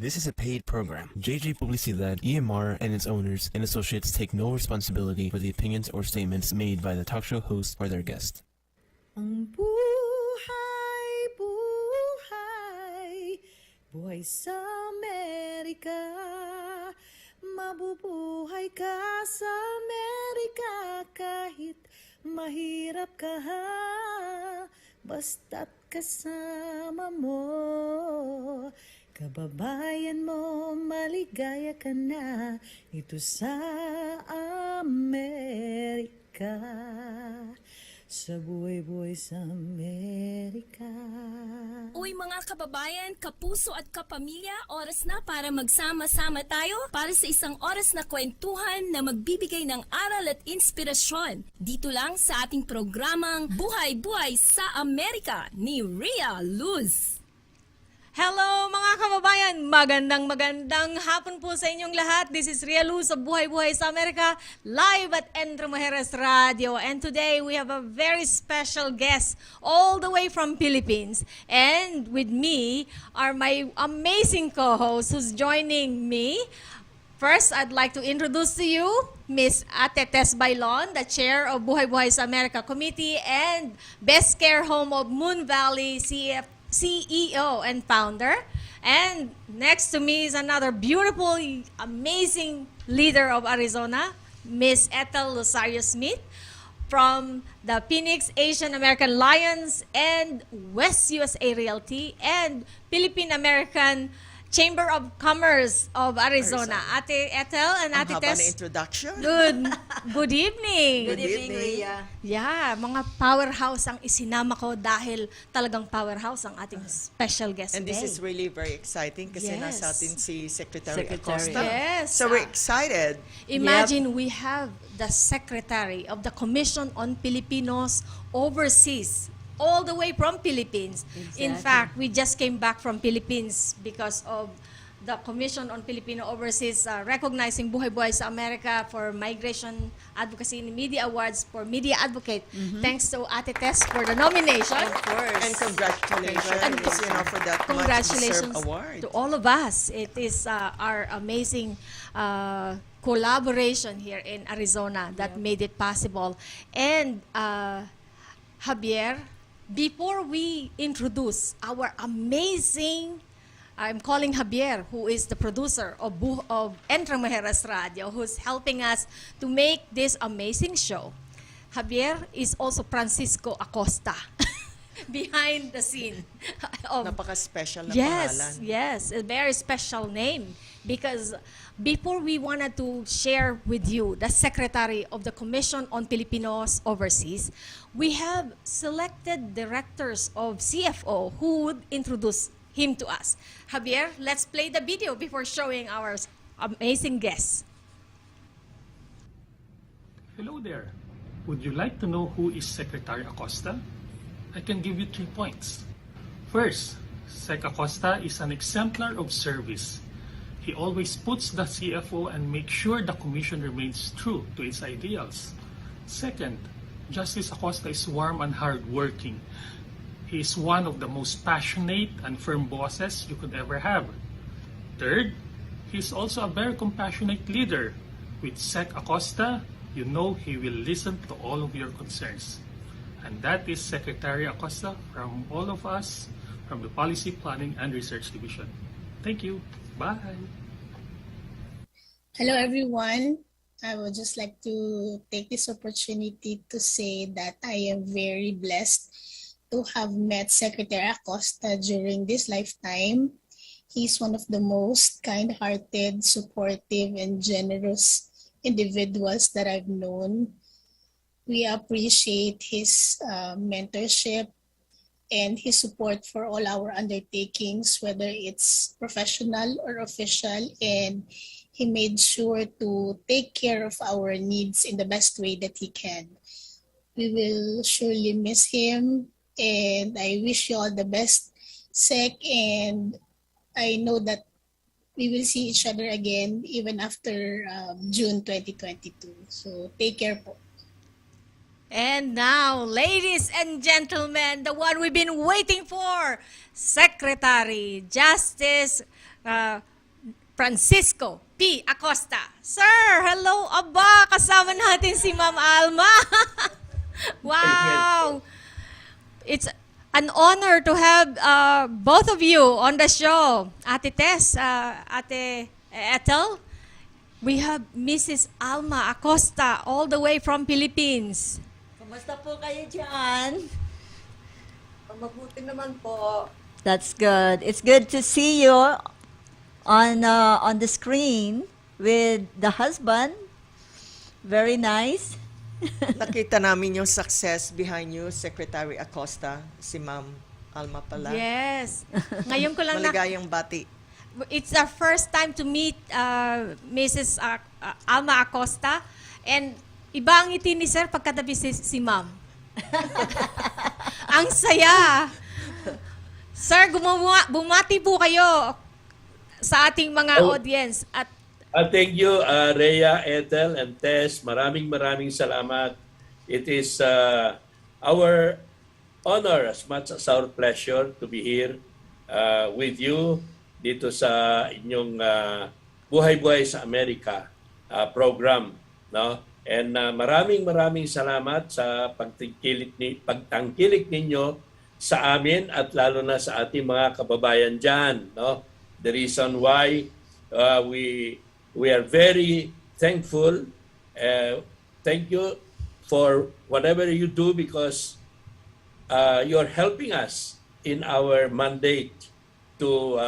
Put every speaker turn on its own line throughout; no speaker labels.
This is a paid program. JJ Publicidad, EMR, and its owners and associates take no responsibility for the opinions or statements made by the talk show host or their guest.
Ang buhay, buhay, buhay sa Amerika. Mabubuhay ka sa Amerika kahit mahirap ka ha. Basta't kasama mo, kababayan mo, maligaya ka na dito sa Amerika. Sa buhay-buhay sa Amerika.
Uy mga kababayan, kapuso at kapamilya, oras na para magsama-sama tayo para sa isang oras na kwentuhan na magbibigay ng aral at inspirasyon. Dito lang sa ating programang Buhay-Buhay sa Amerika ni Rhea Luz.
Hello mga kababayan! Magandang hapon po sa inyong lahat. This is Rhea Luz of Buhay-Buhay sa Amerika, live at Entre Mujeres Radio. And today we have a very special guest all the way from Philippines. And with me are my amazing co-hosts who's joining me. First, I'd like to introduce to you Miss Ate Tess Bailon, the chair of Buhay-Buhay sa Amerika Committee and Best Care Home of Moon Valley CEO and founder. And next to me is another beautiful, amazing leader of Arizona, Miss Ethel Losario Smith from the Phoenix Asian American Lions and West USA Realty and Philippine American Chamber of Commerce of Arizona. Ate Ethel and Ate Tess.
Ang haba na introduction.
Good evening.
Good evening, Rhea.
Yeah, mga powerhouse ang isinama ko dahil talagang powerhouse ang ating special guest
And
today.
this is really very exciting kasi
Yes.
nasa atin si Secretary Acosta.
Yes.
So we're excited.
Imagine we have the Secretary of the Commission on Filipinos Overseas, all the way from Philippines. In fact, we just came back from Philippines because of the Commission on Filipino Overseas recognizing Buhay-Buhay sa Amerika for Migration Advocacy and Media Awards for Media Advocate. Thanks to Ate Tess for the nomination.
Of course. And congratulations for that
Congratulations
much-deserved award.
to all of us. It is our amazing collaboration here in Arizona that made it possible. And Javier, before we introduce our amazing, I'm calling Javier, who is the producer of Entre Mujeres Radio, who's helping us to make this amazing show. Javier is also Francisco Acosta, behind the scene.
Napaka-special na pangalan.
Yes, a very special name. Because before we wanted to share with you the Secretary of the Commission on Filipinos Overseas, we have selected directors of CFO who would introduce him to us. Javier, let's play the video before showing our amazing guests.
Hello there. Would you like to know who is Secretary Acosta? I can give you 3 points. First, Sec Acosta is an exemplar of service. He always puts the CFO and makes sure the commission remains true to its ideals. Second, Justice Acosta is warm and hardworking. He is one of the most passionate and firm bosses you could ever have. Third, he is also a very compassionate leader. With Sec Acosta, you know he will listen to all of your concerns. And that is Secretary Acosta from all of us from the Policy Planning and Research Division. Thank you. Bye.
Hello, everyone. I would just like to take this opportunity to say that I am very blessed to have met Secretary Acosta during this lifetime. He's one of the most kind-hearted, supportive, and generous individuals that I've known. We appreciate his mentorship and his support for all our undertakings, whether it's professional or official, and he made sure to take care of our needs in the best way that he can. We will surely miss him, and I wish you all the best, Sec, and I know that we will see each other again even after June 2022. So take care po.
And now, ladies and gentlemen, the one we've been waiting for, Secretary Justice Francisco P. Acosta. Sir, hello. Aba, kasama natin si Ma'am Alma. Wow. It's an honor to have both of you on the show. Ate Tess, Ate Ethel, we have Mrs. Alma Acosta all the way from Philippines.
Kumusta po kayo dyan? Mabuti naman po. That's good. It's good to see you on the screen with the husband. Very nice.
Nakita namin yung success behind you, Secretary Acosta, si Ma'am Alma pala.
Yes. Ngayon ko lang
Maligayang bati.
It's our first time to meet Mrs. Alma Acosta. And iba ang ngiti ni Sir pagkatabi si Ma'am. Ang saya. Sir, bumati po kayo sa ating mga audience. At
Thank you, Rhea, Ethel, and Tess. Maraming salamat. It is our honor as much as our pleasure to be here with you dito sa inyong Buhay sa Amerika program. No? And maraming salamat sa pagtangkilik ninyo sa amin at lalo na sa ating mga kababayan dyan. No? The reason why we are very thankful. Thank you for whatever you do because you're helping us in our mandate to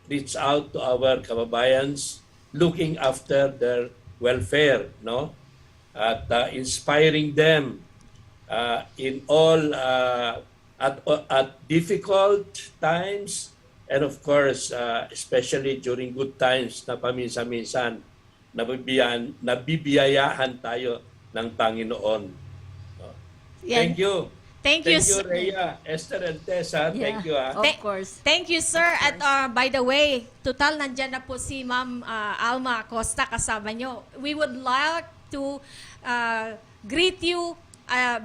reach out to our kababayans, looking after their welfare, no? At inspiring them in all at difficult times. And of course, especially during good times na paminsan-minsan, nabibiyayahan tayo ng Panginoon.
Yan.
Thank you.
Thank you,
Rhea, Esther, and Tessa. Thank you.
Of course.
Thank you, sir. At by the way, total nandyan na po si Ma'am Alma Acosta kasama nyo. We would like to greet you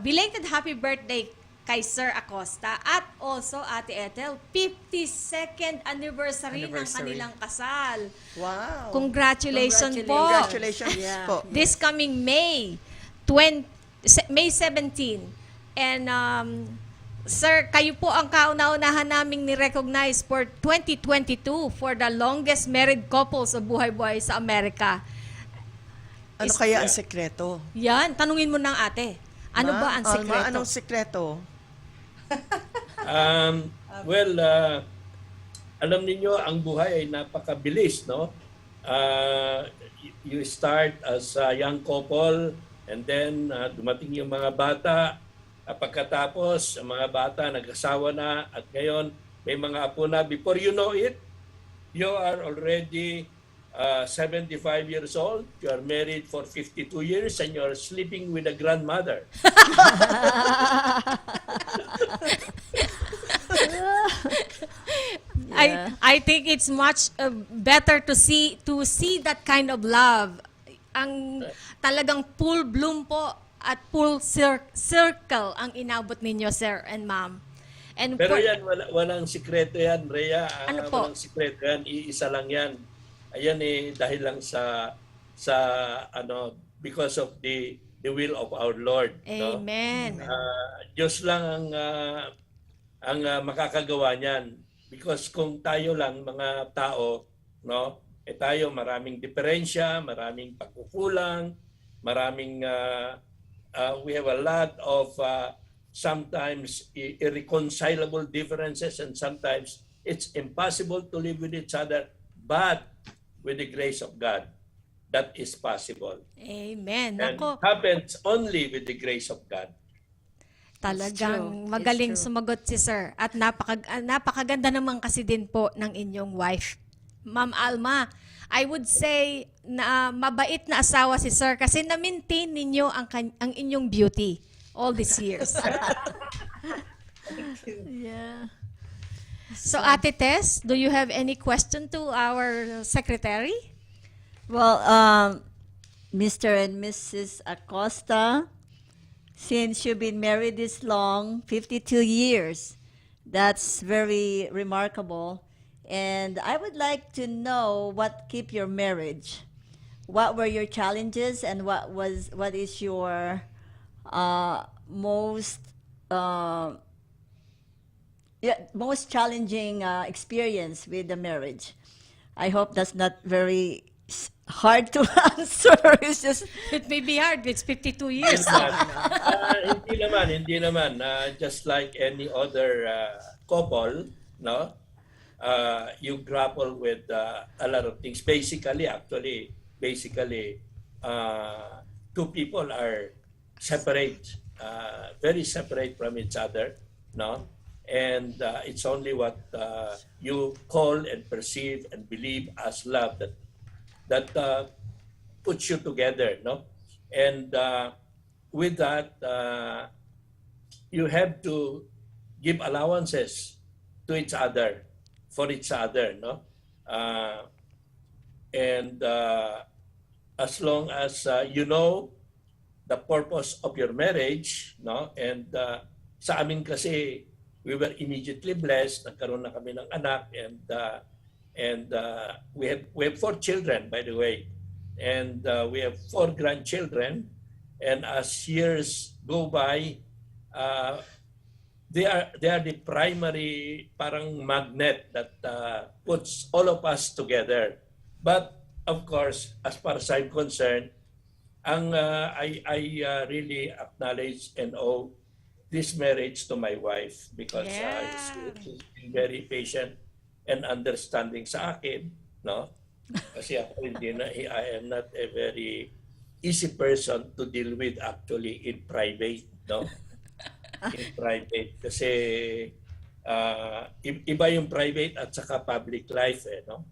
belated happy birthday kay Sir Acosta at also Ate Ethel, 52nd anniversary ng kanilang kasal.
Wow.
Congratulations po.
Congratulations po.
This coming May 17. And sir, kayo po ang kauna-unahan naming ni-recognize for 2022 for the longest married couple sa Buhay sa Amerika.
Ano kaya ang sekreto?
Yan, tanungin mo ng ate. Ano ba ang sekreto?
Alma, anong sekreto?
Well, alam niyo ang buhay ay napakabilis, no? You start as a young couple and then dumating yung mga bata. Pagkatapos, ang mga bata nag-asawa na at ngayon may mga apo na. Before you know it, you are already 75 years old. You are married for 52 years and you are sleeping with a grandmother.
I think it's much better to see that kind of love. Ang talagang full bloom po at full circle ang inabot ninyo, sir and ma'am. And
Pero yan, walang sikreto yan, Rhea.
Ano po?
Walang sikreto yan, iisa lang yan. Ayan dahil lang sa because of the will of our Lord.
Amen.
No? Diyos lang ang makakagawa niyan. Because kung tayo lang mga tao, no, tayo maraming diferensya, maraming pagkukulang, maraming we have a lot of sometimes irreconcilable differences and sometimes it's impossible to live with each other, but with the grace of God, that is possible.
Amen.
And
Nako,
happens only with the grace of God.
talagang magaling sumagot si sir. At napakaganda naman kasi din po ng inyong wife. Ma'am Alma, I would say na mabait na asawa si sir kasi na-maintain ninyo ang inyong beauty all these years.
Yeah.
So Ate Tess, do you have any question to our secretary?
Well, Mr. and Mrs. Acosta, since you've been married this long, 52 years, that's very remarkable. And I would like to know what keep your marriage. What were your challenges, and what is your most most challenging experience with the marriage? I hope that's not very hard to answer. It's just
It may be hard. It's 52 years.
Hindi naman. Just like any other couple, no? You grapple with a lot of things. Basically, two people are separate, very separate from each other, no? And it's only what you call and perceive and believe as love that puts you together, no? And with that, you have to give allowances to each other, for each other, no? And as long as you know the purpose of your marriage, no? And sa amin kasi, we were immediately blessed. Nagkaroon na kami ng anak, and we have 4 children, by the way, and we have 4 grandchildren. And as years go by, they are the primary parang magnet that puts all of us together. But of course, as far as I'm concerned, I really acknowledge and owe this marriage to my wife, because she's been very patient and understanding sa akin, no? Kasi ako I am not a very easy person to deal with actually in private, no? In private kasi iba yung private at saka public life, no?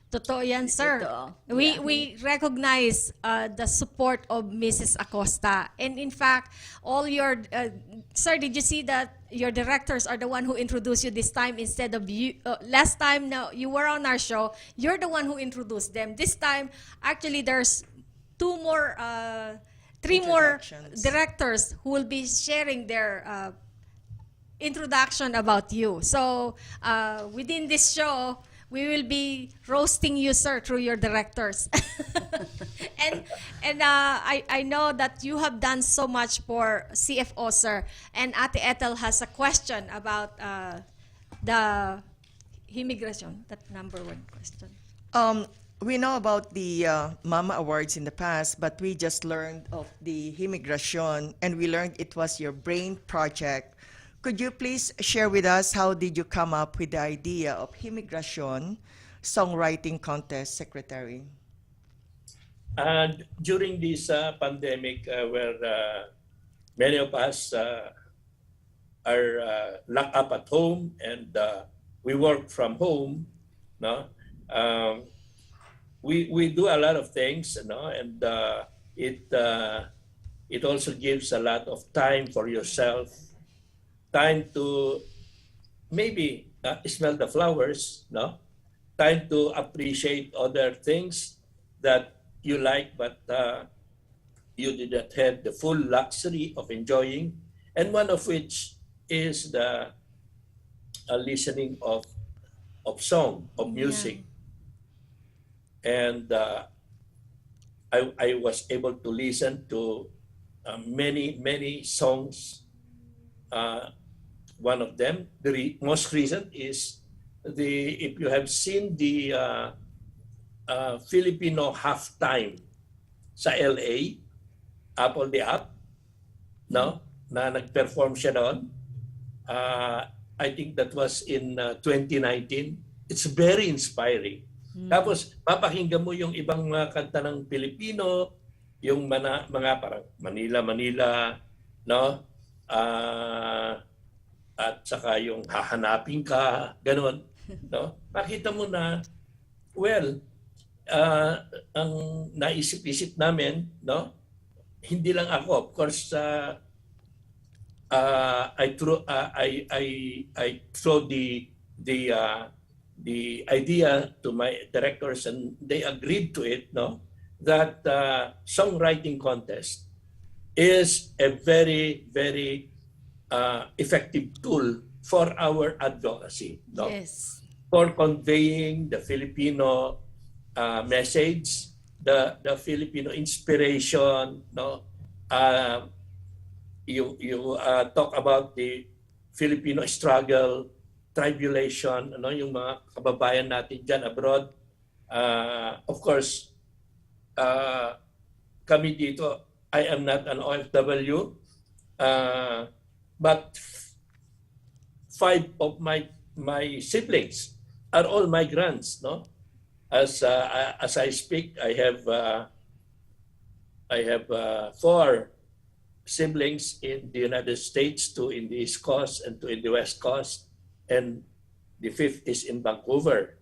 Totoo yan, sir.
Totoo.
We recognize the support of Mrs. Acosta. And in fact, all your... sir, did you see that your directors are the one who introduced you this time instead of you? Last time, no, you were on our show, you're the one who introduced them. This time, actually, there's 3 more directors who will be sharing their introduction about you. So, within this show, we will be roasting you, sir, through your directors. and I know that you have done so much for CFO, sir. And Ate Ethel has a question about the immigration, that number 1 question.
We know about the Mama Awards in the past, but we just learned of the immigration, and we learned it was your brain project. Could you please share with us how did you come up with the idea of immigration songwriting contest, Secretary?
During this pandemic, where many of us are locked up at home and we work from home, no? We do a lot of things, no? And it also gives a lot of time for yourself. Time to maybe smell the flowers, no? Time to appreciate other things that you like, but you did not have the full luxury of enjoying. And one of which is the listening of song, of music. And I was able to listen to many songs. One of them, the most recent, is if you have seen the Filipino halftime sa LA, Apple the App, no? Na nag-perform siya noon. I think that was in 2019. It's very inspiring. Tapos, papakinggan mo yung ibang mga kanta ng Pilipino, yung mga parang Manila, no? At saka yung hahanapin ka, ganun, no? Makita mo na, well, ang naisip-isip namin, no? Hindi lang ako, of course, I throw the idea to my directors, and they agreed to it, no? That songwriting contest is a very, very effective tool for our advocacy, no?
Yes.
For conveying the Filipino message, the Filipino inspiration, no? You talk about the Filipino struggle, tribulation, ano, yung mga kababayan natin dyan abroad. Of course, kami dito, I am not an OFW, but 5 of my siblings are all migrants, no? As I speak, I have 4 siblings in the United States, 2 in the East Coast and 2 in the West Coast, and the 5th is in Vancouver,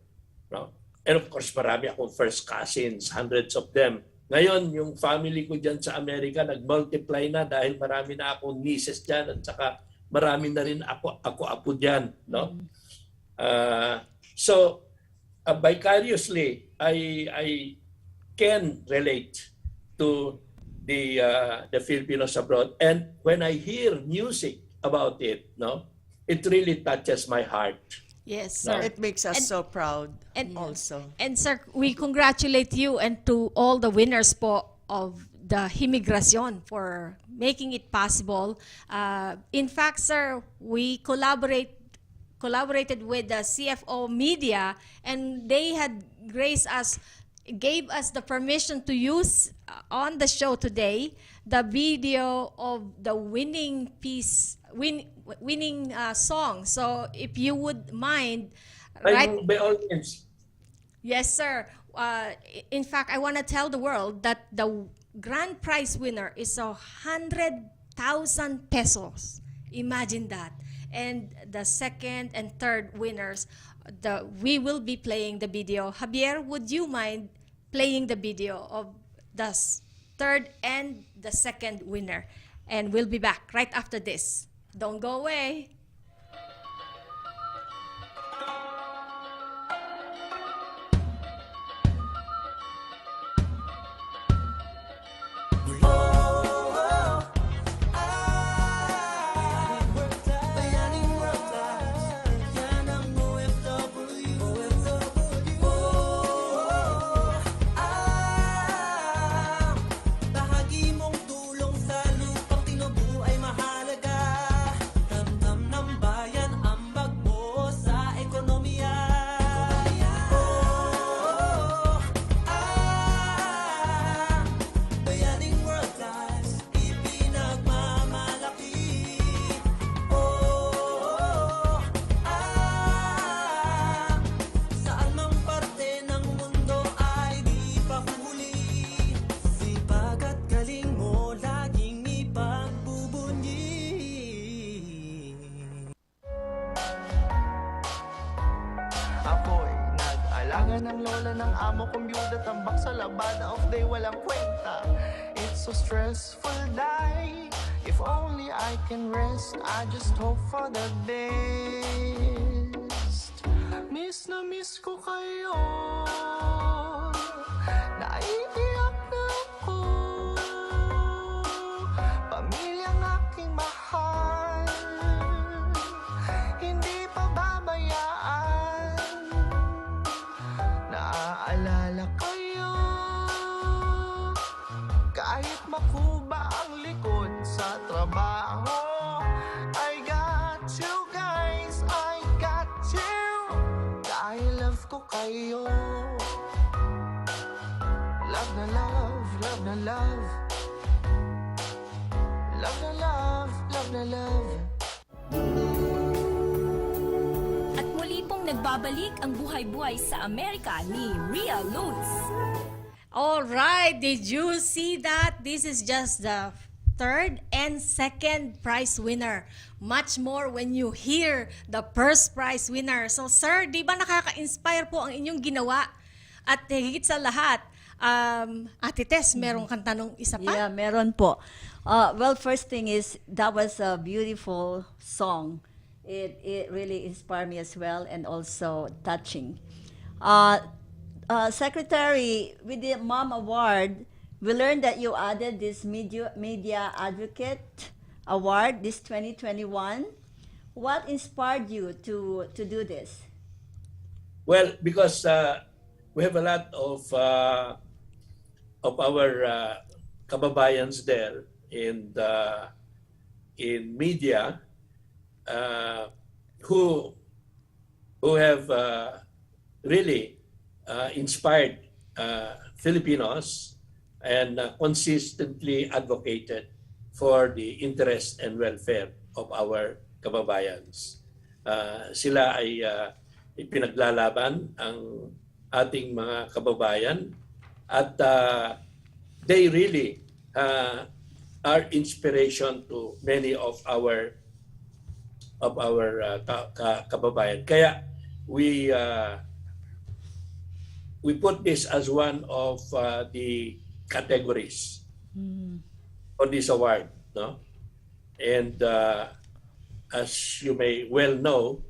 no? And of course, marami akong first cousins, hundreds of them. Ngayon, yung family ko dyan sa Amerika, nag-multiply na dahil marami na akong nieces dyan at saka marami na rin ako dyan, no? So, vicariously, I can relate to the Filipinos abroad, and when I hear music about it, no, it really touches my heart.
Yes,
No.
sir.
It makes us so proud
and-
also.
And sir, we congratulate you and to all the winners po of the Himigracion for making it possible. In fact, sir, we collaborated with the CFO Media, and they had gave us the permission to use on the show today the video of the winning song. So if you would mind, right?
By all means.
Yes, sir. In fact, I want to tell the world that the grand prize winner is 100,000 pesos. Imagine that. And the second and third winners, we will be playing the video. Javier, would you mind playing the video of the third and the second winner? And we'll be back right after this. Don't go away.
Ako'y nag-alaga ng lola ng amo kong byuda, tambak sa labada of day walang kwenta. It's so stressful, die. If only I can rest, I just hope for the best. Miss na miss ko kayo, naiiyak na ako. Pamilyang aking mahal, hindi pa babayaan. Naaalala kayo, kahit makuba ang likod sa trabaho. I got you guys, I got you. Dahil love ko kayo. Love na love, love na love. Love na love, love na love.
At muli pong nagbabalik ang buhay-buhay sa Amerika ni Rhea Luz.
All right, did you see that? This is just the third and second prize winner. Much more when you hear the first prize winner. So sir, di ba nakaka-inspire po ang inyong ginawa? At higit sa lahat, Ate Tess, meron kang tanong isa pa?
Yeah, meron po. Well, first thing is, that was a beautiful song. It really inspired me as well, and also touching. Secretary, with the Mom Award, we learned that you added this Media Advocate Award this 2021. What inspired you to do this?
Well, because we have a lot of our kababayans there in media who have really inspired Filipinos and consistently advocated for the interest and welfare of our kababayans. Sila ay ipinaglalaban ang ating mga kababayan at they really are inspiration to many of our kababayan. Kaya we put this as one of the categories on this award, no? And as you may well know,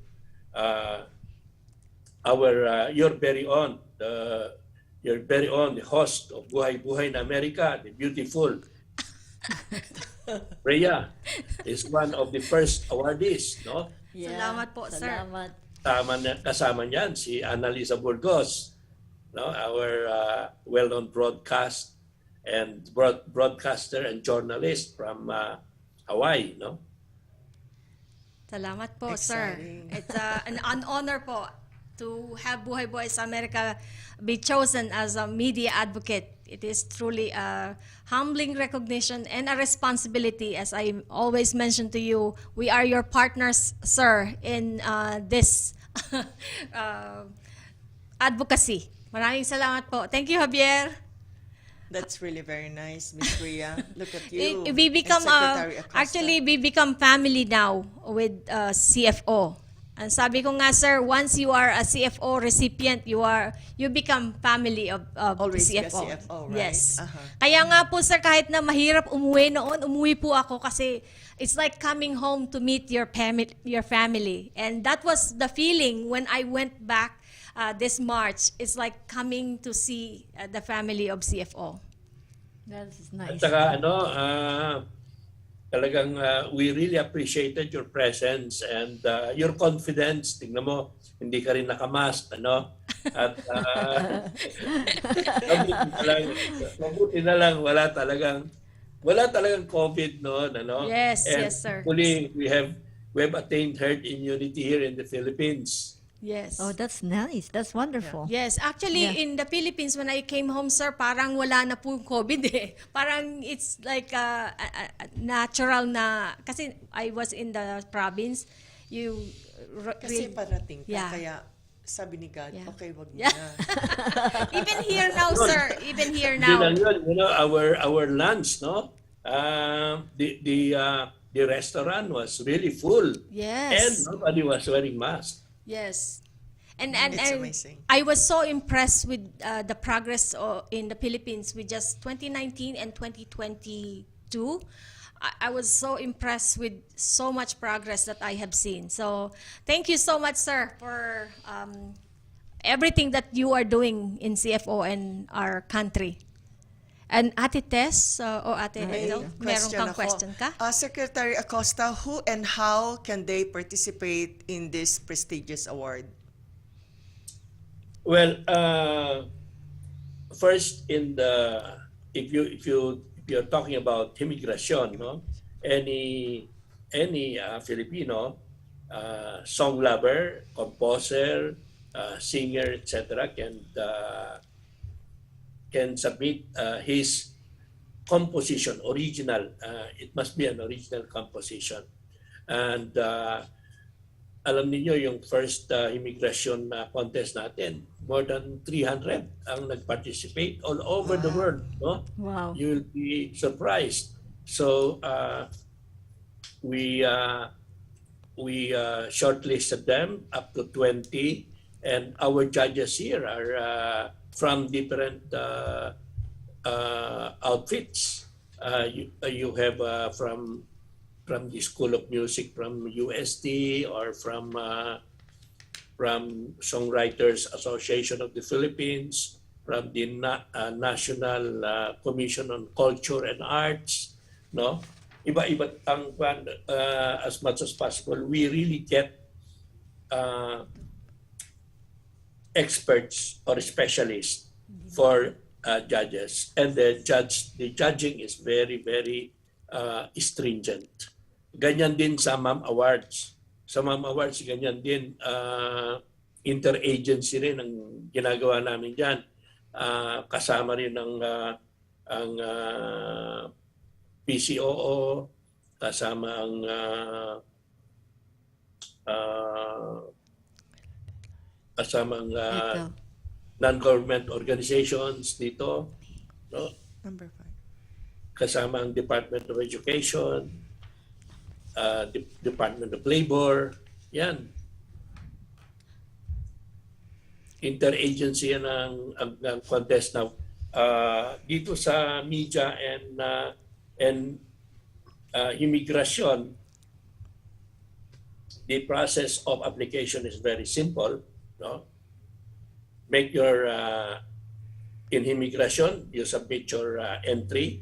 your very own the host of Buhay in Amerika, the beautiful Rhea is one of the first awardees, no?
Salamat po, sir.
Salamat.
Kasama niyan si Annalisa Burgos, no? Our well-known broadcaster and journalist from Hawaii, no?
Salamat po,
Exciting.
sir. It's an honor po to have Buhay sa Amerika be chosen as a media advocate. It is truly a humbling recognition and a responsibility. As I always mention to you, we are your partners, sir, in this advocacy. Maraming salamat po. Thank you, Javier.
That's really very nice, Miss Rhea. Look at you.
We become
and Secretary Acosta.
actually we become family now with CFO. And sabi ko nga, sir, once you are a CFO recipient, you become family of
Always be a
CFO.
CFO, right?
Yes.
Uh-huh.
Kaya nga po, sir, kahit na mahirap umuwi noon, umuwi po ako kasi it's like coming home to meet your family. And that was the feeling when I went back this March. It's like coming to see the family of CFO.
That is
At
nice.
saka talagang we really appreciated your presence and your confidence. Tingnan mo, hindi ka rin nakamask, ano? At mabuti na lang wala talagang COVID noon, ano?
Yes,
and
yes, sir.
hopefully we have attained herd immunity here in the Philippines.
Yes.
Oh, that's nice. That's wonderful.
Yes, actually
Yeah.
in the Philippines when I came home, sir, parang wala na po yung COVID eh. Parang it's like a natural na kasi I was in the province.
Kasi parating ka,
Yeah.
kaya sabi ni God,
Yeah.
okay, wag mo
Yeah.
na.
Even here now, sir. Even here
Hindi
now.
lang yun, our lunch, no? The restaurant was really full.
Yes.
And nobody was wearing masks.
Yes. And
It's amazing.
I was so impressed with the progress in the Philippines with just 2019 and 2022. I was so impressed with so much progress that I have seen. So thank you so much, sir, for everything that you are doing in CFO and our country. And Ate Tess, o Ate Hazel, meron kang
ako.
question ka?
Secretary Acosta, who and how can they participate in this prestigious award?
Well, first if you're talking about immigration, no, any Filipino song lover, composer, singer, etc. can submit his composition, original. It must be an original composition. And alam niyo yung first immigration contest natin, more than 300 ang nag-participate all over the world, no?
Wow.
You'll be surprised. So we shortlisted them up to 20, and our judges here are from different outfits. You have from the School of Music from UST, or from Songwriters Association of the Philippines, from the National Commission on Culture and Arts, no? iba-iba ang as much as possible, we really get experts or specialists for judges, and the judging is very, very stringent. Ganyan din sa Ma'am Awards. Sa Ma'am Awards, ganyan din, interagency rin ang ginagawa namin dyan. Kasama rin ang PCOO, kasama ang non-government organizations dito, no?
Number 5.
Kasama ang Department of Education, Department of Labor, yan. Interagency yan ang contest now. Dito sa media and immigration, the process of application is very simple, no? Make your in immigration, you submit your entry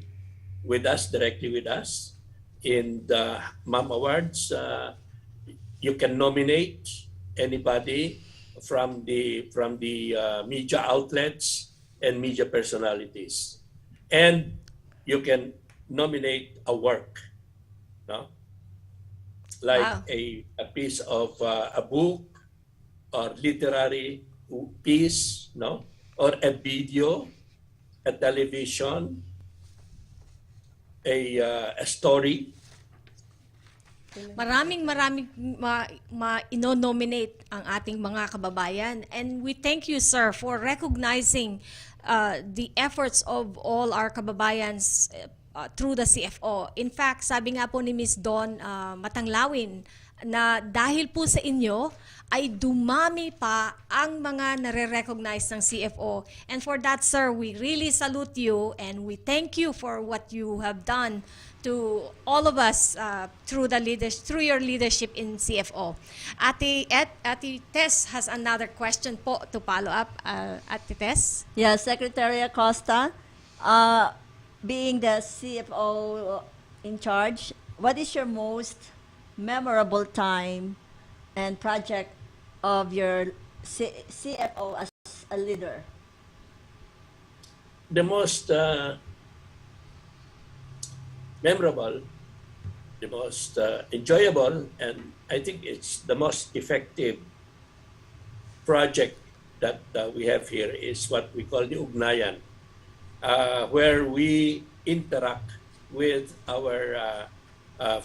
with us, directly with us. In the Ma'am Awards, you can nominate anybody from the media outlets and media personalities, and you can nominate a work, no? Like a piece of a book or literary piece, no? Or a video, a television, a story.
Maraming ino-nominate ang ating mga kababayan, and we thank you, sir, for recognizing the efforts of all our kababayans through the CFO. In fact, sabi nga po ni Ms. Dawn Matanglawin na dahil po sa inyo ay dumami pa ang mga nare-recognize ng CFO. And for that, sir, we really salute you and we thank you for what you have done to all of us through your leadership in CFO. Ate Tess has another question po to follow up. Ate Tess?
Yeah, Secretary Acosta, being the CFO in charge, what is your most memorable time and project of your CFO as a leader?
The most memorable, the most enjoyable, and I think it's the most effective project that we have here is what we call the Ugnayan, where we interact with our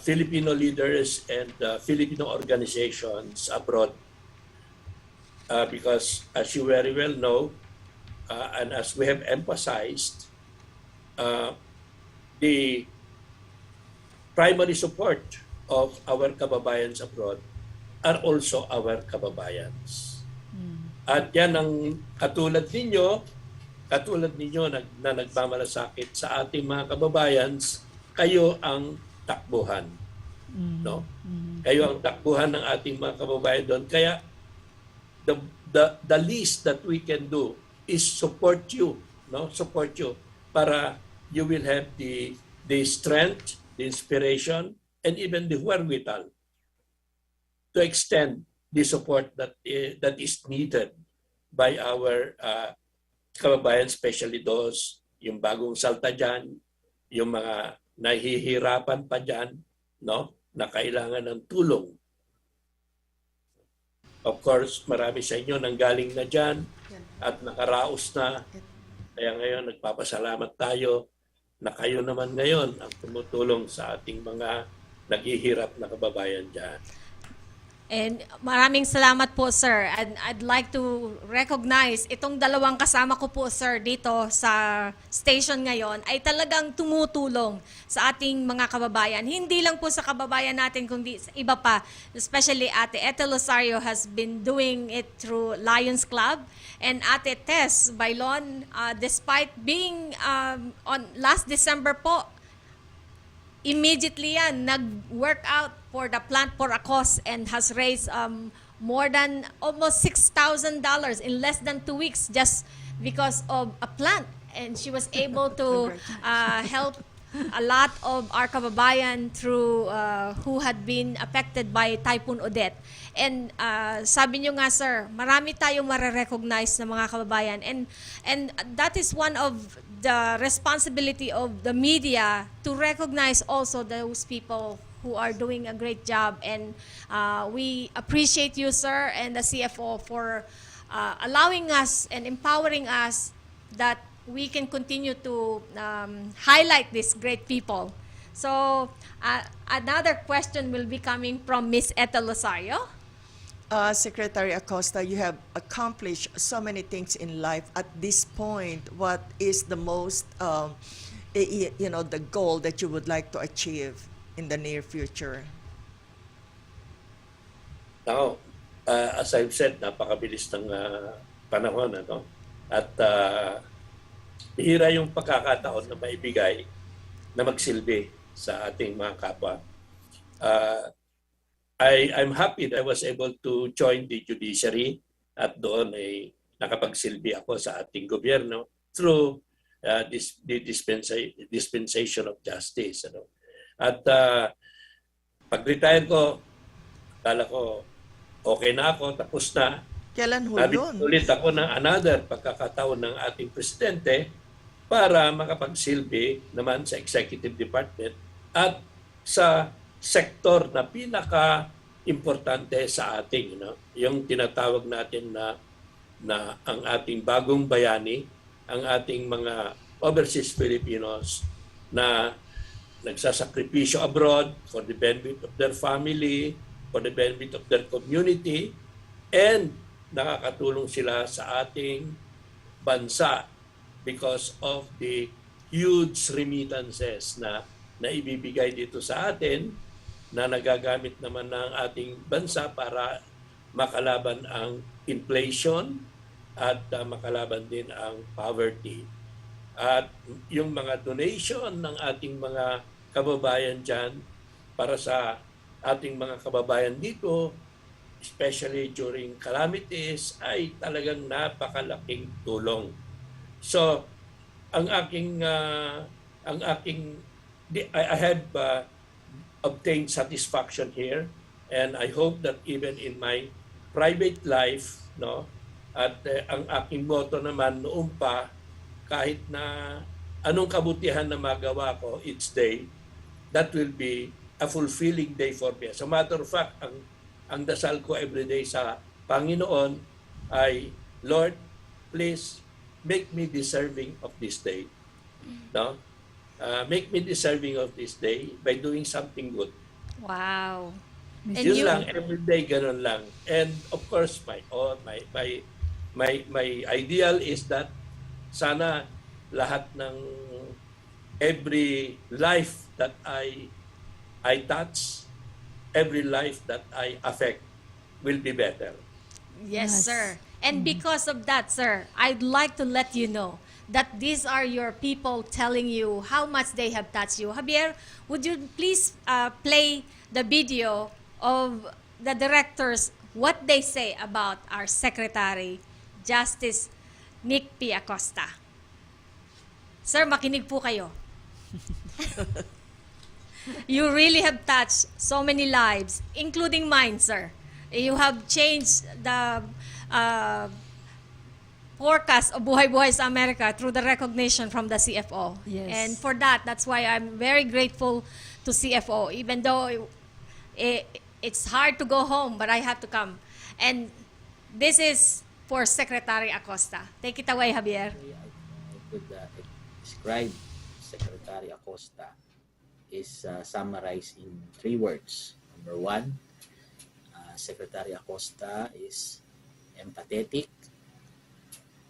Filipino leaders and Filipino organizations abroad. Because as you very well know, and as we have emphasized, the primary support of our kababayans abroad are also our kababayans. At yan ang katulad ninyo na nagmamalasakit sa ating mga kababayans, kayo ang takbuhan. No? Kayo ang takbuhan ng ating mga kababayan doon. Kaya the least that we can do is support you, no? Support you para you will have the strength, the inspiration, and even the wherewithal to extend the support that is needed by our kababayan, especially those yung bagong salta dyan, yung mga nahihirapan pa dyan, no? Na kailangan ng tulong. Of course, marami sa inyo nanggaling na dyan at nakaraos na. Kaya ngayon, nagpapasalamat tayo na kayo naman ngayon ang tumutulong sa ating mga naghihirap na kababayan dyan.
And maraming salamat po, sir. And I'd like to recognize itong dalawang kasama ko po, sir, dito sa station ngayon ay talagang tumutulong sa ating mga kababayan. Hindi lang po sa kababayan natin, kundi sa iba pa. Especially Ate Ethel Losario has been doing it through Lions Club. And Ate Tess Bailon, despite being on last December po, immediately yan, nag-workout for the plant for Acostas and has raised more than almost $6,000 in less than 2 weeks just because of a plant. And she was able to help a lot of our kababayan through who had been affected by Typhoon Odette. And sabi nyo nga, sir, marami tayong mare-recognize na mga kababayan. And that is one of the responsibility of the media to recognize also those people who are doing a great job. And we appreciate you, sir, and the CFO for allowing us and empowering us that we can continue to highlight these great people. So another question will be coming from Miss Ethel Losario.
Secretary Acosta, you have accomplished so many things in life. At this point, what is the most, the goal that you would like to achieve in the near future?
Now, as I've said, napakabilis ng panahon. At bihira yung pagkakataon na maibigay na magsilbi sa ating mga kapwa. I'm happy that I was able to join the judiciary at doon ay nakapagsilbi ako sa ating gobyerno through the dispensation of justice. At pag-retire ko, kala ko okay na ako, tapos na.
Kailan ho yun?
Ulit ako ng another pagkakataon ng ating presidente para makapagsilbi naman sa executive department at sa sektor na pinaka-importante sa ating, yung tinatawag natin na ang ating bagong bayani, ang ating mga overseas Filipinos na nagsasakripisyo abroad for the benefit of their family, for the benefit of their community, and nakakatulong sila sa ating bansa because of the huge remittances na ibibigay dito sa atin na nagagamit naman ng ating bansa para makalaban ang inflation at makalaban din ang poverty. At yung mga donation ng ating mga kababayan dyan para sa ating mga kababayan dito, especially during calamities, ay talagang napakalaking tulong. So, I have obtained satisfaction here, and I hope that even in my private life, at ang aking motto naman noon pa, kahit na anong kabutihan na magawa ko each day, that will be a fulfilling day for me. As a matter of fact, ang dasal ko every day sa Panginoon ay, Lord, please make me deserving of this day. Make me deserving of this day by doing something good.
Wow. And
Yun lang, every day ganun lang. And of course, my ideal is that sana lahat ng every life that I touch, every life that I affect will be better.
Yes, sir. And because of that, sir, I'd like to let you know that these are your people telling you how much they have touched you. Javier, would you please play the video of the directors, what they say about our Secretary, Justice Nick P. Acosta? Sir, makinig po kayo. You really have touched so many lives, including mine, sir. You have changed the forecast of Buhay sa Amerika through the recognition from the CFO.
Yes.
And for that, that's why I'm very grateful to CFO, even though it's hard to go home, but I have to come. And this is for Secretary Acosta. Take it away, Javier.
I could describe Secretary Acosta is summarized in 3 words. Number 1, Secretary Acosta is empathetic,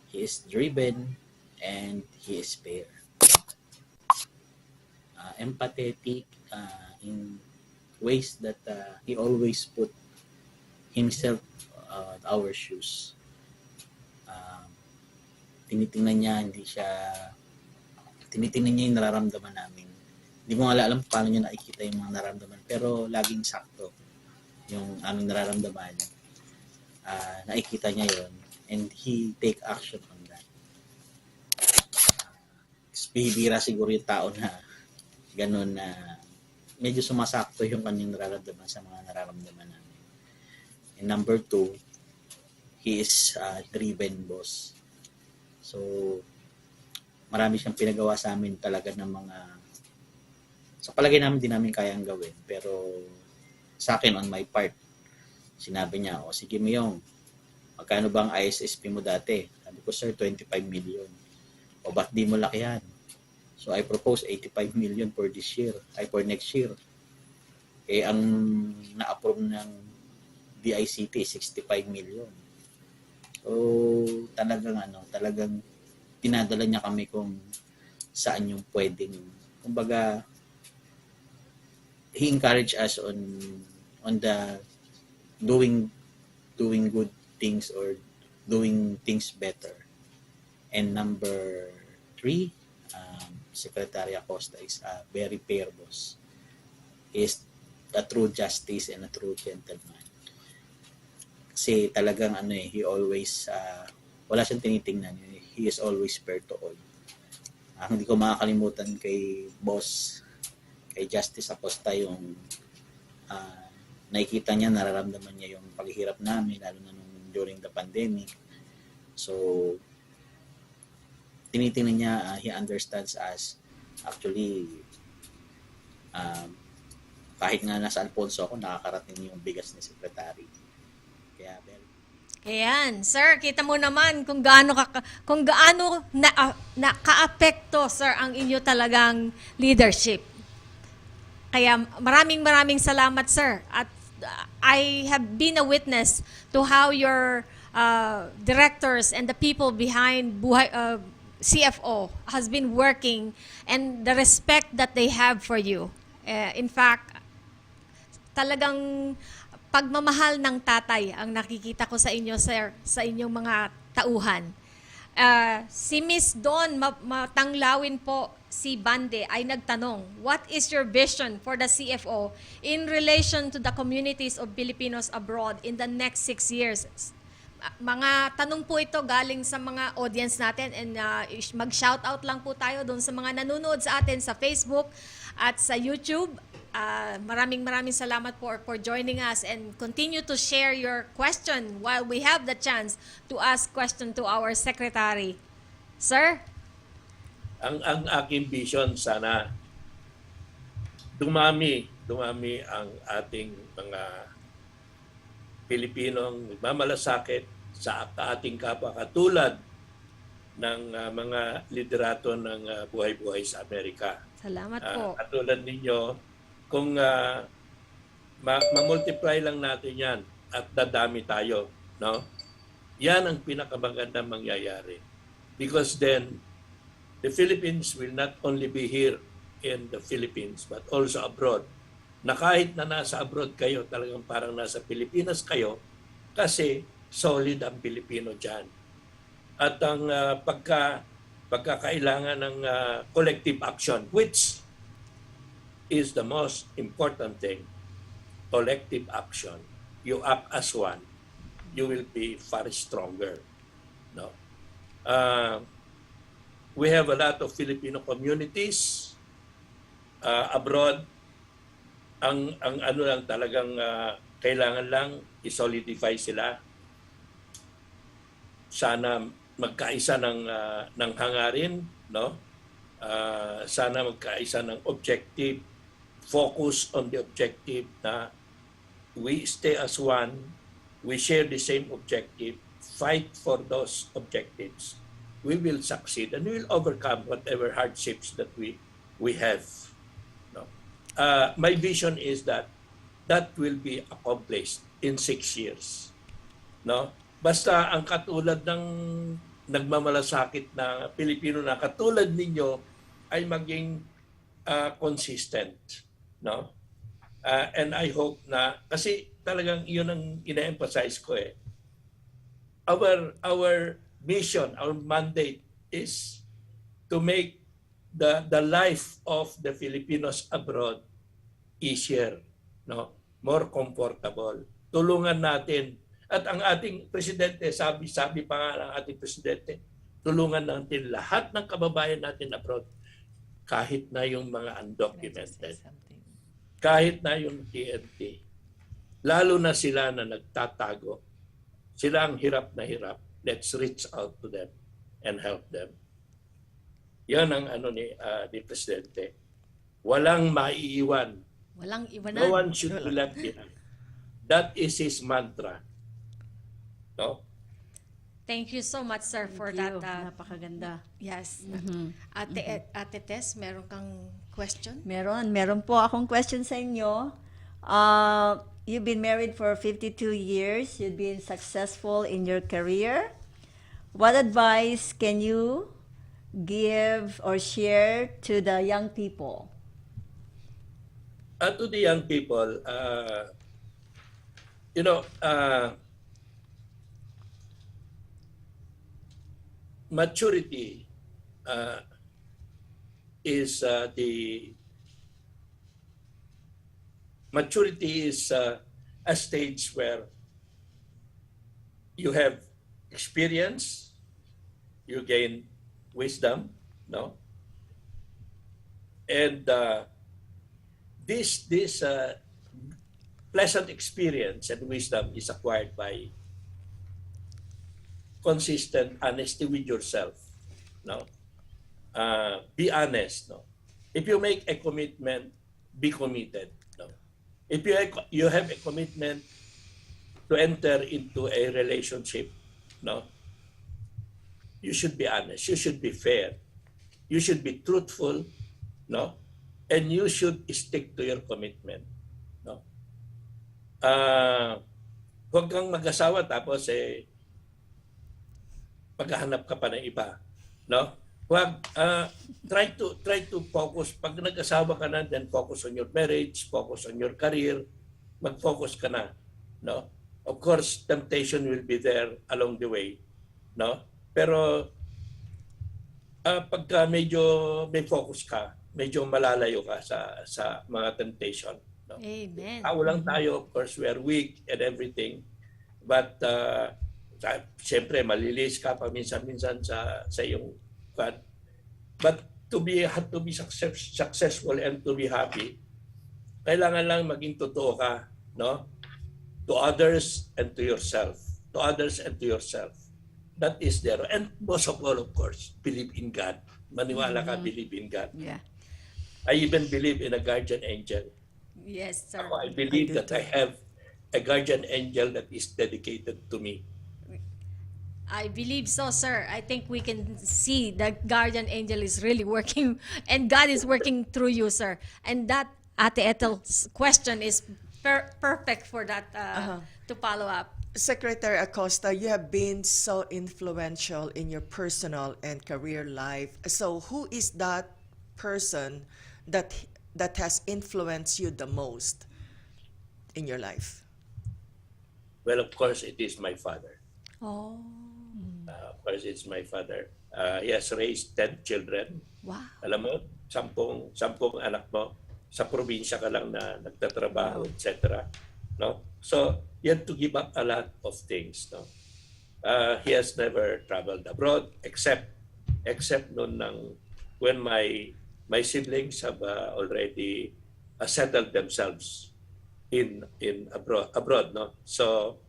he is driven, and he is fair. Empathetic in ways that he always put himself our shoes. Tinitingnan niya, tinitingnan niya yung nararamdaman namin. Hindi ko alam paano niya nakikita yung mga nararamdaman, pero laging sakto yung aming nararamdaman. Nakikita niya yon, and he take action on that. Bihira siguro yung tao na ganun na medyo sumasakto yung kanyang nararamdaman sa mga nararamdaman namin. And number 2, he is a driven boss. So, marami siyang pinagawa sa amin talaga ng mga, sa palagay namin din namin kayang gawin. Pero sa akin, on my part, sinabi niya, o sige Miyong, magkano bang ISSP mo dati? Sabi ko, sir, 25 million. O ba't di mo lakihan? So I propose 85 million for this year, for next year. Eh, ang na-approve ng DICT, 65 million. So, talagang tinadala niya kami kung saan yung pwedeng. Kumbaga, he encouraged us on the doing good things or doing things better. And number 3, Secretary Acosta is a very fair boss. He is a true justice and a true gentleman. Kasi talagang he always, wala siyang tinitingnan. He is always fair to all. Hindi ko makakalimutan kay boss, kay Justice Acosta, yung nakikita niya, nararamdaman niya yung paghihirap namin, lalo na during the pandemic. So, tinitingnan niya, he understands us. Actually, kahit nga nasa Alfonso ako, nakakarating yung bigas ni Secretary. Kaya,
Ayan, sir, kita mo naman kung gaano naka-apekto, sir, ang inyo talagang leadership. Kaya maraming salamat, sir. At I have been a witness to how your directors and the people behind Buhay, CFO has been working and the respect that they have for you. In fact, talagang pagmamahal ng tatay ang nakikita ko sa inyo, sir, sa inyong mga tauhan. Si Miss Dawn Matanglawin po, si Bande, ay nagtanong, what is your vision for the CFO in relation to the communities of Filipinos abroad in the next 6 years? Mga tanong po ito galing sa mga audience natin and mag-shoutout lang po tayo doon sa mga nanonood sa atin sa Facebook at sa YouTube. Maraming salamat for joining us and continue to share your question while we have the chance to ask question to our secretary. Sir?
Ang aking vision, sana dumami ang ating mga Pilipinong nagmamalasakit sa ating kapwa katulad ng mga liderato ng Buhay sa Amerika.
Salamat po.
Katulad ninyo, kung ma-multiply lang natin yan at dadami tayo, no? Yan ang pinakamagandang mangyayari. Because then, the Philippines will not only be here in the Philippines, but also abroad. Na kahit na nasa abroad kayo, talagang parang nasa Pilipinas kayo, kasi solid ang Pilipino dyan. At ang pagkakailangan ng collective action, which is the most important thing, collective action. You act as one, you will be far stronger. No? We have a lot of Filipino communities abroad. Ang ano lang talagang kailangan lang i-solidify sila. Sana magkaisa ng hangarin, no? Sana magkaisa ng objective, focus on the objective na we stay as one, we share the same objective, fight for those objectives. We will succeed and we will overcome whatever hardships that we have. No? My vision is that will be accomplished in 6 years. No? Basta ang katulad ng nagmamalasakit na Pilipino na katulad ninyo ay maging consistent. No? And I hope na, kasi talagang yun ang ina-emphasize ko eh. Our mission, our mandate is to make the life of the Filipinos abroad easier, no? More comfortable. Tulungan natin. At ang ating presidente, sabi pa nga ng ating presidente, tulungan natin lahat ng kababayan natin abroad. kahit na yung mga undocumented, kahit na yung TNT, lalo na sila na nagtatago, sila ang hirap na hirap. Let's reach out to them and help them. Yan ang ni Presidente. Walang maiiwan.
Walang iwanan.
No one should be left behind. That is his mantra. No?
Thank you so much, sir, for
Thank you.
that.
Napakaganda.
Yes. Ate Tess, meron kang question?
Meron po akong question sa inyo. You've been married for 52 years. You've been successful in your career. What advice can you give or share to the young people?
To the young people, maturity is a stage where you have experience, you gain wisdom, no? And this pleasant experience and wisdom is acquired by consistent honesty with yourself, no? Be honest, no? If you make a commitment, be committed, no? If you have a commitment to enter into a relationship, no? You should be honest, you should be fair, you should be truthful, no? And you should stick to your commitment, no? Huwag kang mag-asawa tapos paghahanap ka pa ng iba, no? Huwag try to focus. Pag nag-asawa ka na, then focus on your marriage, focus on your career, mag-focus ka na, no? Of course, temptation will be there along the way, no? Pero pagka medyo may focus ka, medyo malalayo ka sa mga temptation, no?
Amen.
Tao lang tayo, of course, we are weak and everything. But siyempre, malilis ka paminsan-minsan sa iyong fat. But to be successful and to be happy, kailangan lang maging totoo ka, no? To others and to yourself. To others and to yourself. That is there. And most of all, of course, believe in God. Maniwala ka, believe in God.
Yeah.
I even believe in a guardian angel.
Yes, sir.
I believe that I have a guardian angel that is dedicated to me.
I believe so, sir. I think we can see that guardian angel is really working and God is working through you, sir. And that Ate Ethel's question is perfect for that to follow up.
Secretary Acosta, you have been so influential in your personal and career life. So who is that person that has influenced you the most in your life?
Well, of course, it is my father.
Oh.
Of course, it's my father. He has raised 10 children.
Wow.
Alam mo, 10 anak mo, sa probinsya ka lang na nagtatrabaho, etc. No? So, you have to give up a lot of things. No? He has never traveled abroad except noon when my siblings have already settled themselves in abroad. No? So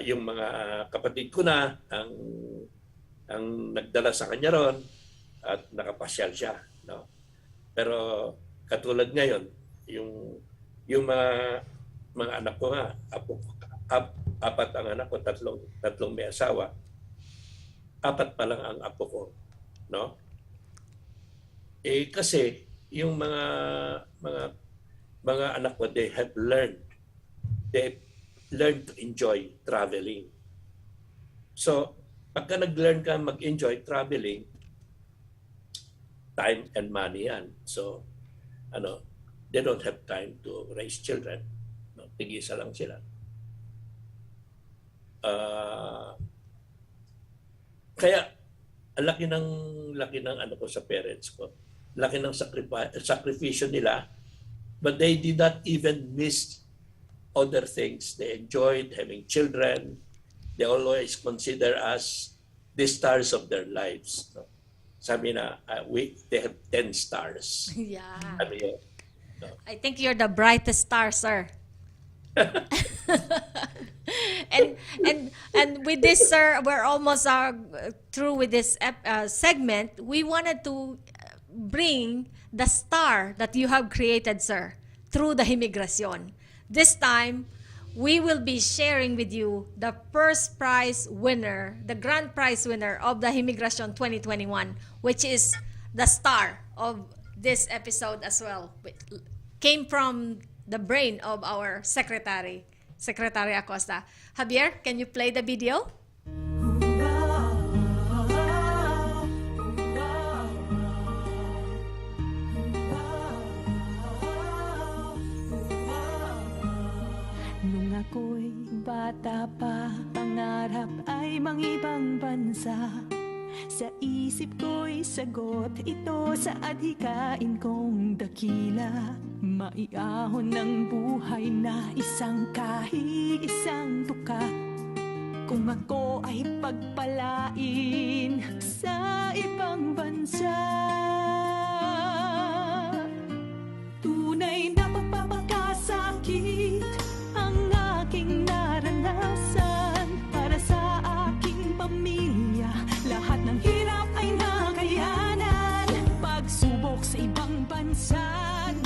yung mga kapatid ko na ang nagdala sa kanya ron at nakapasyal siya, no? Pero katulad ngayon, yung mga anak ko nga, apat ang anak ko, tatlong may asawa. 4 pa lang ang apo ko, no? Kasi yung mga anak ko, they learn to enjoy traveling. So, pagka nag-learn ka mag-enjoy traveling, time and money yan. So, they don't have time to raise children. No? Tig-isa lang sila. Kaya, ang laki ng ano ko sa parents ko. Laki ng sakripisyo nila, but they did not even miss other things. They enjoyed having children. They always consider us the stars of their lives. No? sabi na, they have 10 stars.
Yeah.
Ano yun?
I think you're the brightest star, sir. and with this, sir, we're almost through with this segment. We wanted to bring the star that you have created, sir, through the Himigracion. This time, we will be sharing with you the first prize winner, the grand prize winner of the Himigracion 2021, which is the star of this episode as well. Came from the brain of our Secretary Acosta. Javier, can you play the video?
Nung ako'y bata pa, pangarap ay mangibang bansa. Sa isip ko'y sagot ito sa adhikain kong dakila. Maiahon ng buhay na isang isang tuka. Kung ako ay pagpalain sa ibang bansa, tunay na pagpapakasakit ang aking naranasan. Para sa aking pamilya, lahat ng hirap ay nakayanan. Pagsubok sa ibang bansa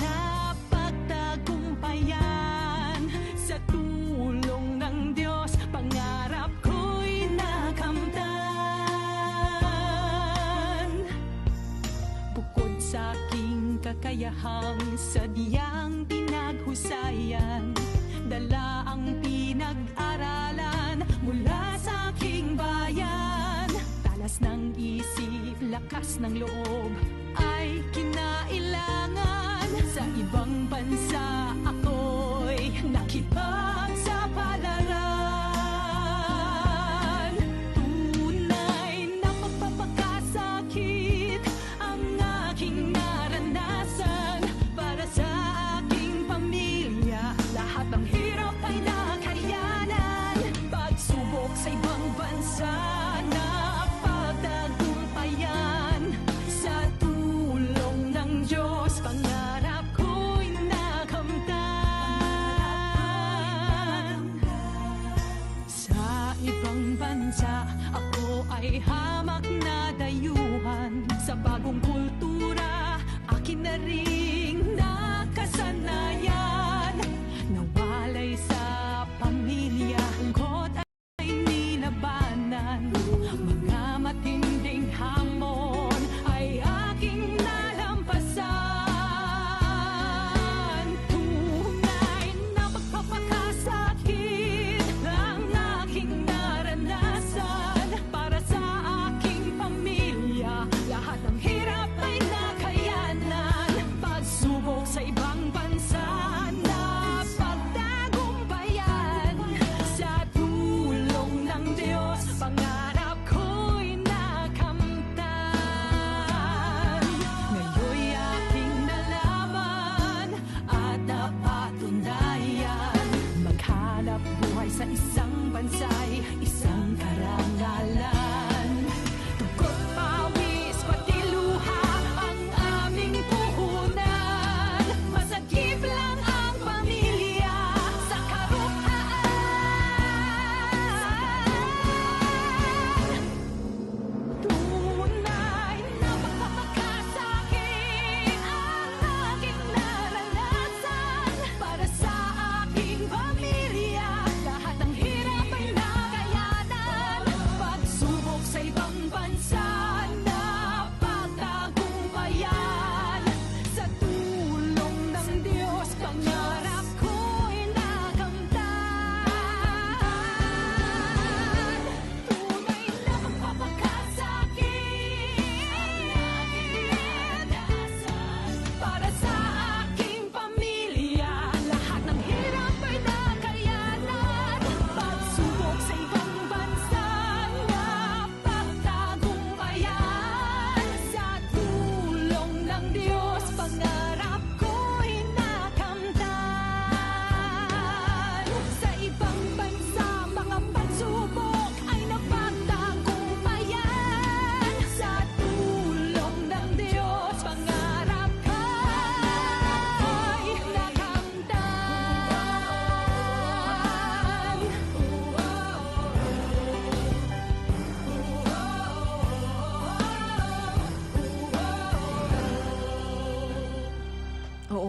na pagtagumpayan. Sa tulong ng Diyos, pangarap ko'y nakamtan. Bukod sa aking kakayahang sadyang pinaghusayan, dala ang pinag-aralan mula sa aking bayan. Talas ng isip, lakas ng loob ay kinailangan. Sa ibang bansa ako'y nakipagsapalaran. Tunay na magpapakasakit ang aking naranasan. Para sa aking pamilya, lahat ng hirap ay nakayanan. Pagsubok sa ibang bansa na pagtagumpayan. Sa tulong ng Diyos, pangarap ko'y nakamtan. Sa ibang bansa, ako ay hamak na dayuhan. Sa bagong kultura, akin na ring nakasanayan. Nawalay sa pamilya, lungkot ay nilabanan. Mga matinding hamon ay aking nalampasan. Tunay na magpapakasakit ang aking naranasan. Para sa aking pamilya, lahat ng hirap ay nakayanan. Pagsubok sa ibang bansa na pagtagumpayan.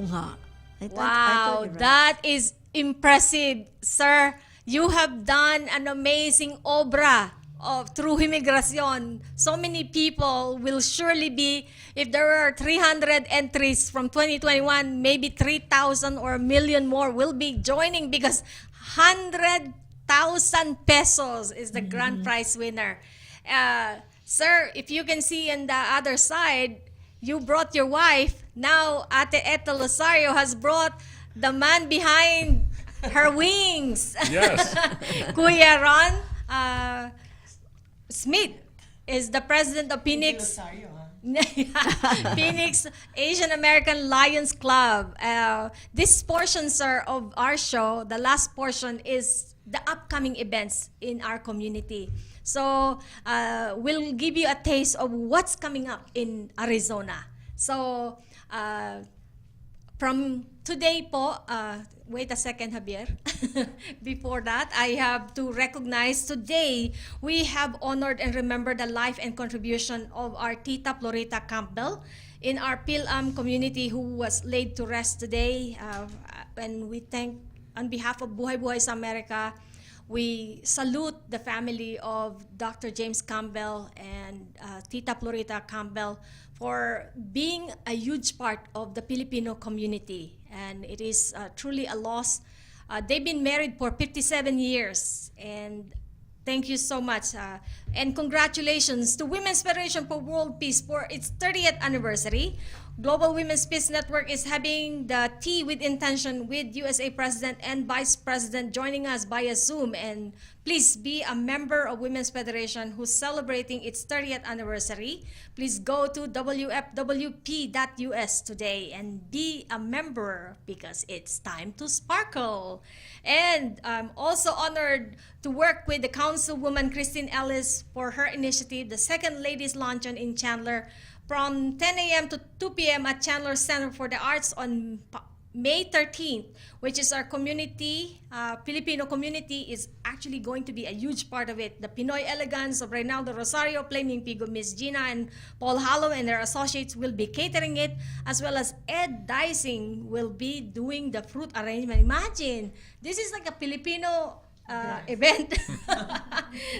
nga. I thought
Wow,
you're right.
that is impressive, sir. You have done an amazing obra through immigration. So many people will surely be, if there are 300 entries from 2021, maybe 3,000 or a million more will be joining because 100,000 pesos is the grand prize winner. Sir, if you can see on the other side, you brought your wife. Now, Ate Ethel Rosario has brought the man behind her wings.
Yes.
Kuya Ron Smith is the president of Phoenix. Phoenix Asian American Lions Club. This portion, sir, of our show, the last portion is the upcoming events in our community. So we'll give you a taste of what's coming up in Arizona. So from today po, wait a second, Javier. Before that, I have to recognize today we have honored and remembered the life and contribution of our Tita Florita Campbell in our PILAM community who was laid to rest today. And we thank, on behalf of Buhay sa Amerika, we salute the family of Dr. James Campbell and Tita Florita Campbell for being a huge part of the Filipino community. And it is truly a loss. They've been married for 57 years. And thank you so much. And congratulations to Women's Federation for World Peace for its 30th anniversary. Global Women's Peace Network is having the Tea with Intention with USA President and Vice President joining us via Zoom. And please be a member of Women's Federation who's celebrating its 30th anniversary. Please go to wfwp.us today and be a member because it's time to sparkle. And I'm also honored to work with the Councilwoman Christine Ellis for her initiative, the Second Ladies Luncheon in Chandler, from 10 a.m. to 2 p.m. at Chandler Center for the Arts on May 13th, which is our community, Filipino community is actually going to be a huge part of it. The Pinoy Elegance of Reynaldo Rosario, Flaming Pigo, Miss Gina, and Paul Hallow and their associates will be catering it, as well as Ed Dicing will be doing the fruit arrangement. Imagine, this is like a Filipino event.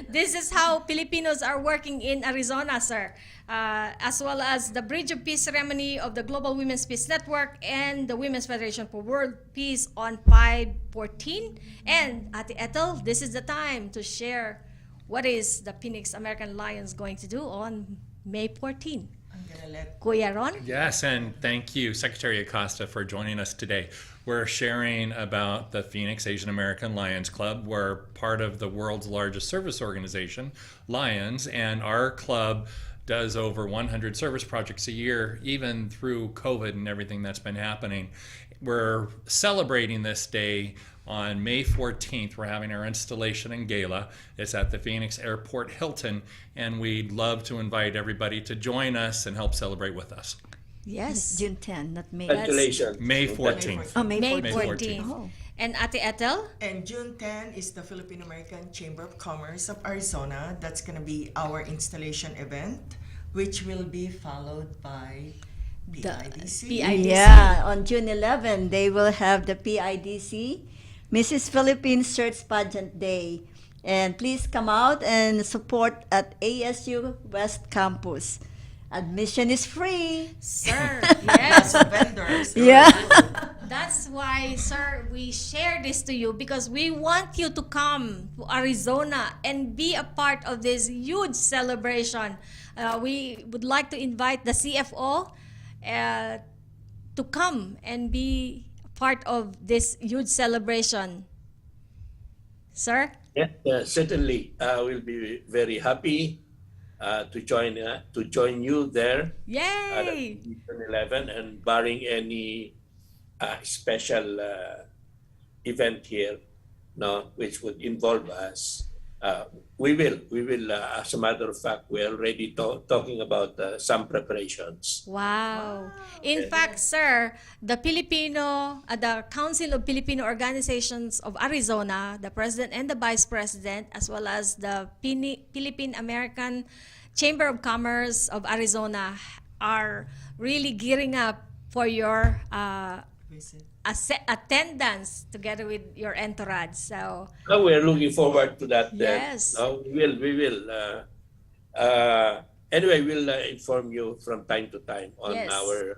This is how Filipinos are working in Arizona, sir. As well as the Bridge of Peace ceremony of the Global Women's Peace Network and the Women's Federation for World Peace on 5/14. And Ate Ethel, this is the time to share what is the Phoenix American Lions going to do on May 14. Kuya Ron?
Yes, and thank you, Secretary Acosta, for joining us today. We're sharing about the Phoenix Asian American Lions Club. We're part of the world's largest service organization, Lions, and our club does over 100 service projects a year, even through COVID and everything that's been happening. We're celebrating this day on May 14th. We're having our installation and gala. It's at the Phoenix Airport Hilton, and we'd love to invite everybody to join us and help celebrate with us.
Yes.
June 10, not May.
Congratulations.
May 14th.
Oh, May
May
14.
14th.
Oh.
And Ate Ethel?
And June 10 is the Filipino American Chamber of Commerce of Arizona. That's going to be our installation event, which will be followed by PIDC.
Yeah, on June 11, they will have the PIDC, Mrs. Philippines Search Pageant Day. And please come out and support at ASU West Campus. Admission is free.
Sir, yes.
Vendors.
Yeah.
That's why, sir, we share this to you because we want you to come to Arizona and be a part of this huge celebration. We would like to invite the CFO to come and be part of this huge celebration. Sir?
Yes, certainly. We'll be very happy to join you there.
Yay!
At 11, and barring any special event here, no, which would involve us. We will. As a matter of fact, we're already talking about some preparations.
Wow. In fact, sir, the Council of Filipino Organizations of Arizona, the President and the Vice President, as well as the Philippine American Chamber of Commerce of Arizona are really gearing up for your attendance together with your entourage. So
We're looking forward to that.
Yes.
We will. Anyway, we'll inform you from time to time on
Yes.
our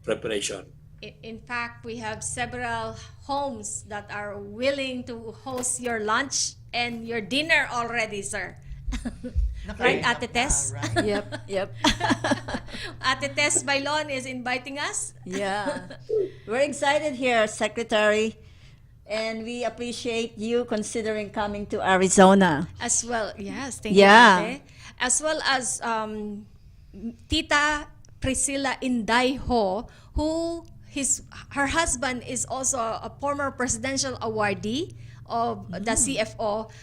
preparation.
in fact, we have several homes that are willing to host your lunch and your dinner already, sir. Right, Ate Tess?
Yep.
Ate Tess Bailon is inviting us.
Yeah. We're excited here, Secretary. And we appreciate you considering coming to Arizona.
As well, yes, thank
Yeah.
you, Ate. As well as Tita Priscilla Inday Ho, who her husband is also a former presidential awardee of the CFO,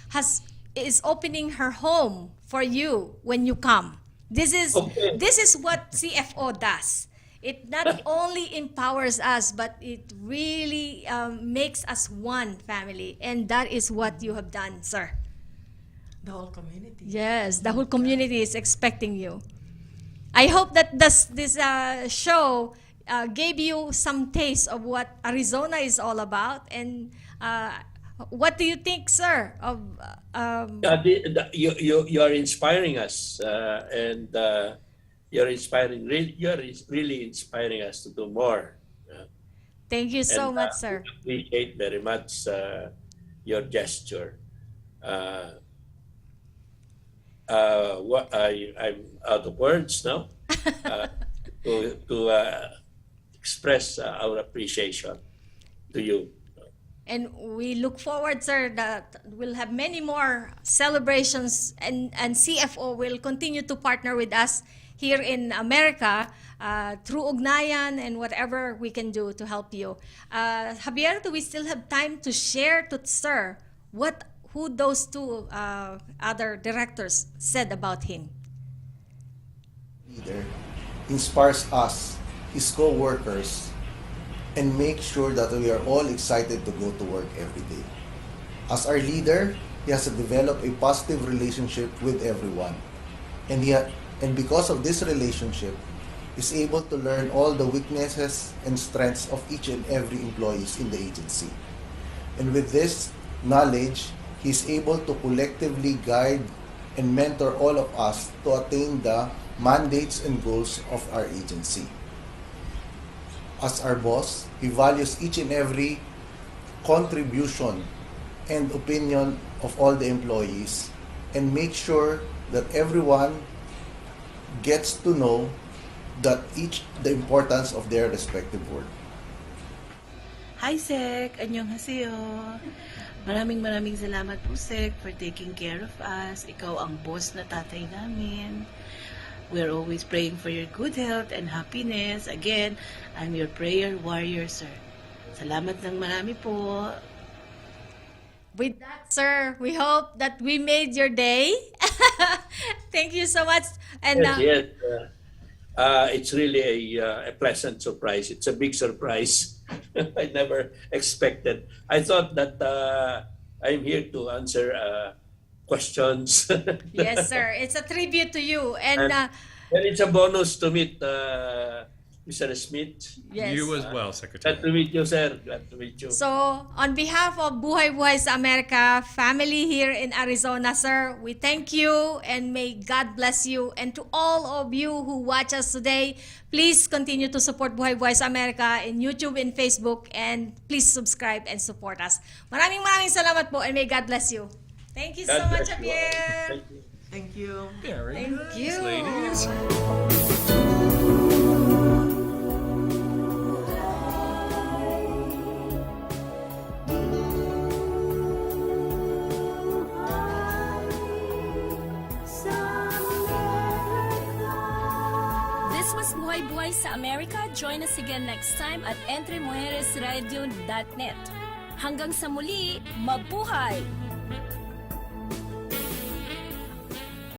is opening her home for you when you come. This is what CFO does. It not only empowers us, but it really makes us one family, and that is what you have done, sir.
The whole community.
Yes, the whole community is expecting you. I hope that this show gave you some taste of what Arizona is all about. And what do you think, sir? Of
You are inspiring us, and you're really inspiring us to do more.
Thank you so
And,
much, sir.
We appreciate very much your gesture. I'm out of words now to express our appreciation to you.
And we look forward, sir, that we'll have many more celebrations, and CFO will continue to partner with us here in America through Ugnayan and whatever we can do to help you. Javier, do we still have time to share to sir who those two other directors said about him?
Leader inspires us, his co-workers, and make sure that we are all excited to go to work every day. As our leader, he has developed a positive relationship with everyone. And because of this relationship, is able to learn all the weaknesses and strengths of each and every employees in the agency. And with this knowledge, he is able to collectively guide and mentor all of us to attain the mandates and goals of our agency. As our boss, he values each and every contribution and opinion of all the employees and makes sure that everyone gets to know the importance of their respective work.
Hi, Sec! Annyeonghaseyo! Maraming salamat po, Sec, for taking care of us. Ikaw ang boss na tatay namin. We're always praying for your good health and happiness. Again, I'm your prayer warrior, sir. Salamat ng marami po.
With that, sir, we hope that we made your day. Thank you so much. And
Yes. It's really a pleasant surprise. It's a big surprise. I never expected. I thought that I'm here to answer questions.
yes, sir, it's a tribute to you. And
And it's a bonus to meet Mr. Smith.
yes.
You as well, Secretary.
Glad to meet you, sir. Glad to meet you.
So, on behalf of Buhay sa Amerika family here in Arizona, sir, we thank you and may God bless you. And to all of you who watch us today, please continue to support Buhay sa Amerika in YouTube and Facebook, and please subscribe and support us. Maraming salamat po, and may God bless you. Thank you so
God
much,
bless you all.
Javier.
Thank you.
Thank you.
Very
Thank
nice,
you.
ladies.
This was Buhay sa Amerika. Join us again next time at entremujeresradio.net. Hanggang sa muli, mabuhay!